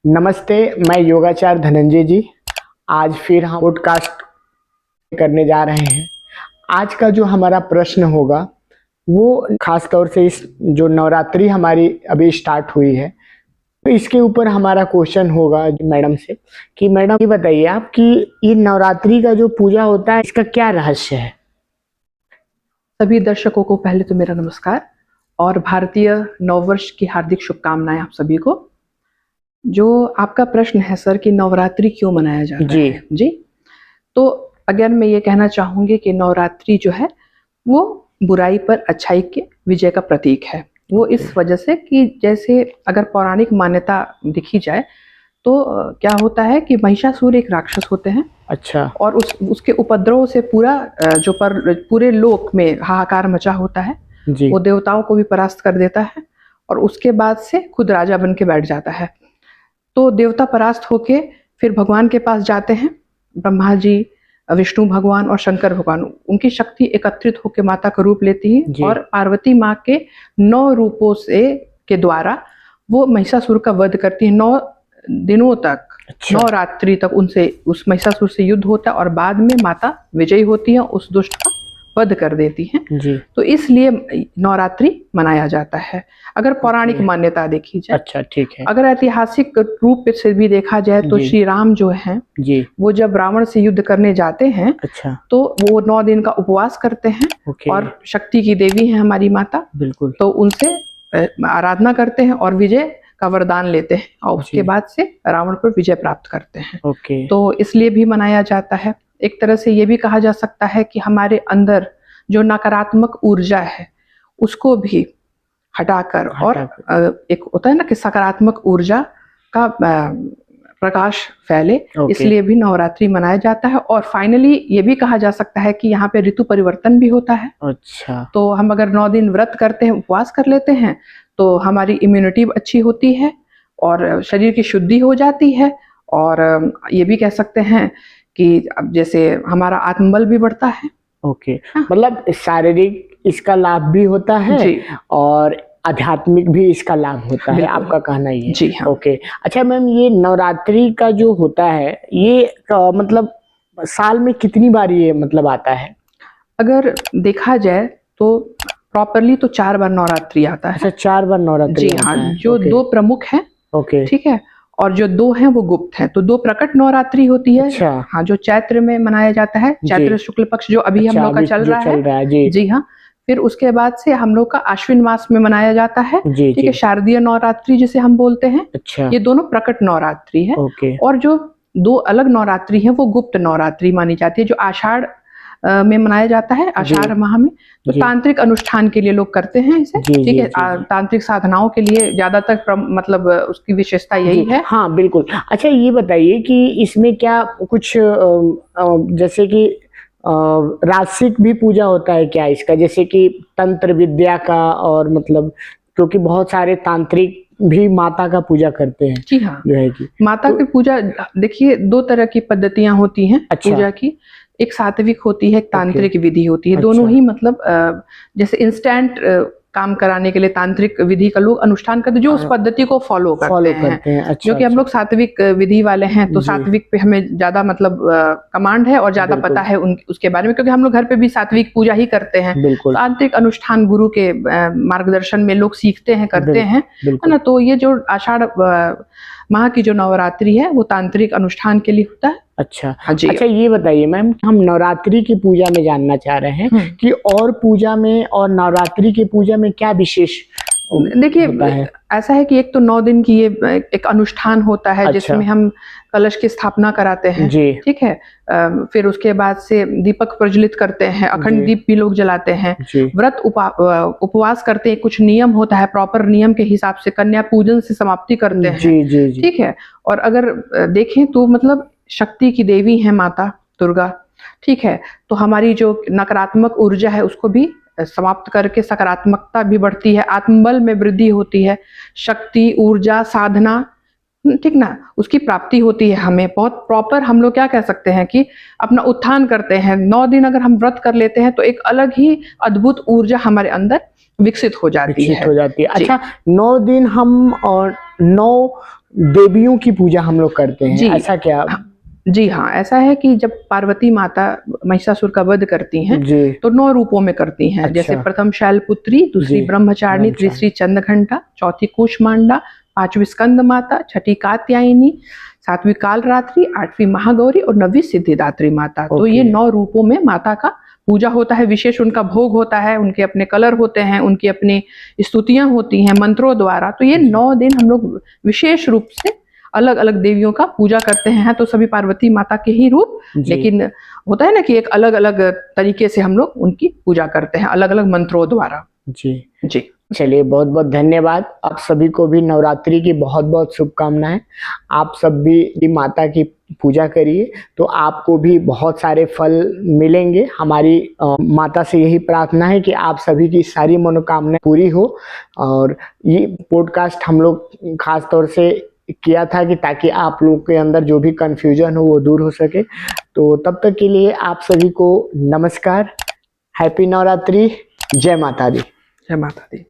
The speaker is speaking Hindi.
नमस्ते, मैं योगाचार्य धनंजय जी। आज फिर हम पॉडकास्ट करने जा रहे हैं। आज का जो हमारा प्रश्न होगा वो खास तौर से इस जो नवरात्रि हमारी अभी स्टार्ट हुई है, तो इसके ऊपर हमारा क्वेश्चन होगा मैडम से कि मैडम ये बताइए आप कि ये नवरात्रि का जो पूजा होता है इसका क्या रहस्य है। सभी दर्शकों को पहले तो मेरा नमस्कार और भारतीय नववर्ष की हार्दिक शुभकामनाएं आप सभी को। जो आपका प्रश्न है सर कि नवरात्रि क्यों मनाया जाता है जी, तो अगर मैं ये कहना चाहूँगी कि नवरात्रि जो है वो बुराई पर अच्छाई के विजय का प्रतीक है। वो इस वजह से कि जैसे अगर पौराणिक मान्यता देखी जाए तो क्या होता है कि महिषासुर एक राक्षस होते हैं। अच्छा। और उसके उपद्रव से पूरे लोक में हाहाकार मचा होता है जी। वो देवताओं को भी परास्त कर देता है और उसके बाद से खुद राजा बन के बैठ जाता है। तो देवता परास्त होके फिर भगवान के पास जाते हैं। ब्रह्मा जी, विष्णु भगवान और शंकर भगवान, उनकी शक्ति एकत्रित होकर माता का रूप लेती है और पार्वती माँ के 9 रूपों से के द्वारा वो महिषासुर का वध करती है। 9 दिनों तक, 9 रात्रि तक उनसे उस महिषासुर से युद्ध होता है और बाद में माता विजयी होती है, उस दुष्ट का वध कर देती हैं जी। तो इसलिए नवरात्रि मनाया जाता है अगर पौराणिक मान्यता देखी जाए। अच्छा, ठीक है। अगर ऐतिहासिक रूप से भी देखा जाए तो श्री राम जो हैं जी, वो जब रावण से युद्ध करने जाते हैं अच्छा, तो वो 9 दिन का उपवास करते हैं और शक्ति की देवी है हमारी माता, बिल्कुल, तो उनसे आराधना करते हैं और विजय का वरदान लेते हैं और उसके बाद से रावण पर विजय प्राप्त करते हैं। तो इसलिए भी मनाया जाता है। एक तरह से ये भी कहा जा सकता है कि हमारे अंदर जो नकारात्मक ऊर्जा है उसको भी हटाकर और एक होता है ना कि सकारात्मक ऊर्जा का प्रकाश फैले, इसलिए भी नवरात्रि मनाया जाता है। और फाइनली ये भी कहा जा सकता है कि यहाँ पे ऋतु परिवर्तन भी होता है। अच्छा, तो हम अगर 9 दिन व्रत करते हैं, उपवास कर लेते हैं, तो हमारी इम्यूनिटी अच्छी होती है और शरीर की शुद्धि हो जाती है। और ये भी कह सकते हैं कि अब जैसे हमारा आत्मबल भी बढ़ता है। मतलब शारीरिक इसका लाभ भी होता है जी, और आध्यात्मिक भी इसका लाभ होता है, आपका कहना ये जी हाँ। अच्छा मैम, ये नवरात्रि का जो होता है ये मतलब साल में कितनी बार ये मतलब आता है? अगर देखा जाए तो प्रॉपरली तो 4 बार नवरात्रि आता है। अच्छा, 4 बार नवरात्रि जी हाँ। जो 2 प्रमुख हैं ठीक है, और जो 2 हैं वो गुप्त हैं। तो 2 प्रकट नवरात्रि होती है। अच्छा। हाँ, जो चैत्र में मनाया जाता है, चैत्र शुक्ल पक्ष जो अभी हम लोग का चल रहा है जी हाँ। फिर उसके बाद से हम लोग का आश्विन मास में मनाया जाता है, ठीक है, शारदीय नवरात्रि जिसे हम बोलते हैं। अच्छा। ये दोनों प्रकट नवरात्रि है। और जो 2 अलग नवरात्रि है वो गुप्त नवरात्रि मानी जाती है, जो आषाढ़ में मनाया जाता है, आषाढ़ माह में। तो तांत्रिक अनुष्ठान के लिए लोग करते हैं इसे, ठीक है, तांत्रिक साधनाओं के लिए ज्यादातर मतलब उसकी विशेषता यही है। हाँ बिल्कुल। अच्छा ये बताइए कि इसमें क्या कुछ जैसे कि राजसिक भी पूजा होता है क्या इसका, जैसे कि तंत्र विद्या का, और मतलब क्योंकि बहुत सारे तांत्रिक भी माता का पूजा करते हैं जी हाँ। जो है कि माता की पूजा देखिए 2 तरह की पद्धतियां होती हैं पूजा की। एक सात्विक होती है, एक तांत्रिक विधि होती है। दोनों ही मतलब जैसे इंस्टेंट काम कराने के लिए तांत्रिक विधि का लोग अनुष्ठान करते हैं, जो उस पद्धति को फॉलो करते हैं। अच्छा, जो कि हम लोग सात्विक विधि वाले हैं, तो सात्विक पे हमें ज्यादा मतलब कमांड है और ज्यादा पता है उसके बारे में, क्योंकि हम लोग घर पे भी सात्विक पूजा ही करते हैं। तांत्रिक अनुष्ठान गुरु के मार्गदर्शन में लोग सीखते हैं, करते हैं, है ना। तो ये जो आषाढ़ माह की जो नवरात्रि है वो तांत्रिक अनुष्ठान के लिए होता है। अच्छा जी। अच्छा ये बताइए मैम, हम नवरात्रि की पूजा में जानना चाह रहे हैं कि और पूजा में और नवरात्रि की पूजा में क्या विशेष देखिए ऐसा है कि एक तो 9 दिन की ये एक अनुष्ठान होता है। अच्छा। जिसमें हम कलश की स्थापना कराते हैं, ठीक है। फिर उसके बाद से दीपक प्रज्वलित करते हैं, अखंड दीप भी लोग जलाते हैं, व्रत उपवास करते हैं, कुछ नियम होता है, प्रॉपर नियम के हिसाब से कन्या पूजन से समाप्ति करते हैं, ठीक है। और अगर देखें तो मतलब शक्ति की देवी है माता दुर्गा, ठीक है। तो हमारी जो नकारात्मक ऊर्जा है उसको भी समाप्त करके सकारात्मकता भी बढ़ती है, आत्मबल में वृद्धि होती है, शक्ति, ऊर्जा, साधना, ठीक ना, उसकी प्राप्ति होती है। हमें बहुत प्रॉपर हम लोग क्या कह सकते हैं कि अपना उत्थान करते हैं। 9 दिन अगर हम व्रत कर लेते हैं तो एक अलग ही अद्भुत ऊर्जा हमारे अंदर विकसित हो जाती है। अच्छा, 9 दिन हम और 9 देवियों की पूजा हम लोग करते हैं, ऐसा क्या? जी हाँ, ऐसा है कि जब पार्वती माता महिषासुर का वध करती हैं तो 9 रूपों में करती हैं। अच्छा। जैसे प्रथम शैलपुत्री, दूसरी ब्रह्मचारिणी, तीसरी चंद्रघंटा, चौथी कूष्मांडा, 5वीं स्कंद माता, 6ठी कात्यायनी, 7वीं कालरात्रि, 8वीं महागौरी और 9वीं सिद्धिदात्री माता। तो ये 9 रूपों में माता का पूजा होता है, विशेष उनका भोग होता है, उनके अपने कलर होते हैं, उनकी अपनी स्तुतियां होती हैं मंत्रों द्वारा। तो ये 9 दिन हम लोग विशेष रूप से अलग अलग देवियों का पूजा करते हैं। तो सभी पार्वती माता के ही रूप, लेकिन होता है ना कि एक अलग अलग तरीके से हम लोग उनकी पूजा करते हैं, अलग अलग मंत्रों द्वारा। जी जी, चलिए बहुत बहुत धन्यवाद। आप सभी को भी नवरात्रि की बहुत बहुत शुभकामनाएं। आप सब भी माता की पूजा करिए तो आपको भी बहुत सारे फल मिलेंगे। हमारी माता से यही प्रार्थना है कि आप सभी की सारी मनोकामनाएं पूरी हो। और ये पॉडकास्ट हम लोग खास तौर से किया था कि ताकि आप लोग के अंदर जो भी कंफ्यूजन हो वो दूर हो सके। तो तब तक के लिए आप सभी को नमस्कार, हैप्पी नवरात्रि, जय माता दी। जय माता दी।